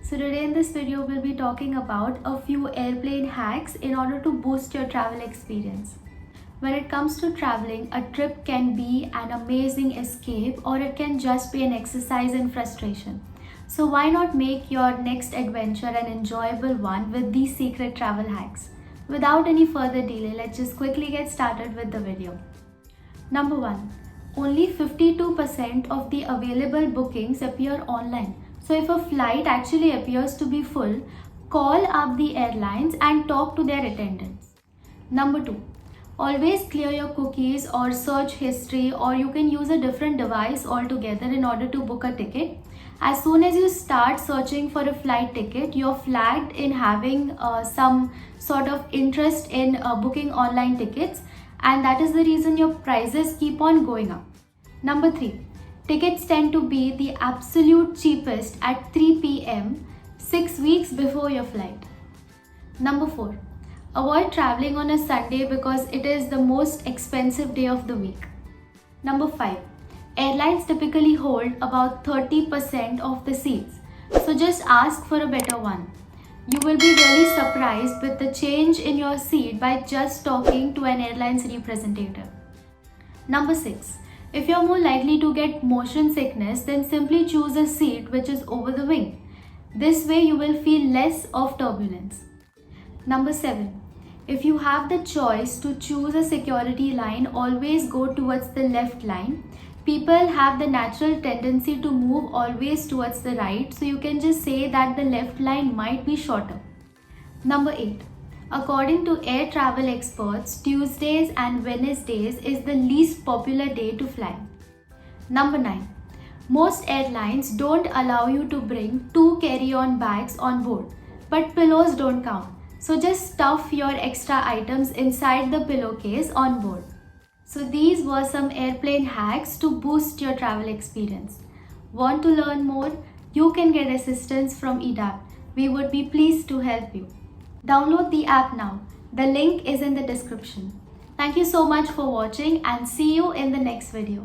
So today in this video we'll be talking about a few airplane hacks in order to boost your travel experience. When it comes to traveling, a trip can be an amazing escape or it can just be an exercise in frustration. So why not make your next adventure an enjoyable one with these secret travel hacks? Without any further delay, let's just quickly get started with the video. Number 1. Only 52% of the available bookings appear online. So if a flight actually appears to be full, call up the airlines and talk to their attendants. Number 2. Always clear your cookies or search history, or you can use a different device altogether in order to book a ticket. As soon as you start searching for a flight ticket, you're flagged in having some sort of interest in booking online tickets, and that is the reason your prices keep on going up. Number 3. Tickets tend to be the absolute cheapest at 3 p.m. 6 weeks before your flight. Number 4. Avoid traveling on a Sunday because it is the most expensive day of the week. Number 5. Airlines typically hold about 30% of the seats, so just ask for a better one. You will be really surprised with the change in your seat by just talking to an airline's representative. Number 6. If you're more likely to get motion sickness, then simply choose a seat which is over the wing. This way you will feel less of turbulence. Number 7. If you have the choice to choose a security line, always go towards the left line. People have the natural tendency to move always towards the right, so you can just say that the left line might be shorter. Number 8. According to air travel experts, Tuesdays and Wednesdays is the least popular day to fly. Number 9. Most airlines don't allow you to bring 2 carry-on bags on board, but pillows don't count. So just stuff your extra items inside the pillowcase on board. So these were some airplane hacks to boost your travel experience. Want to learn more? You can get assistance from Edapt. We would be pleased to help you. Download the app now. The link is in the description. Thank you so much for watching and see you in the next video.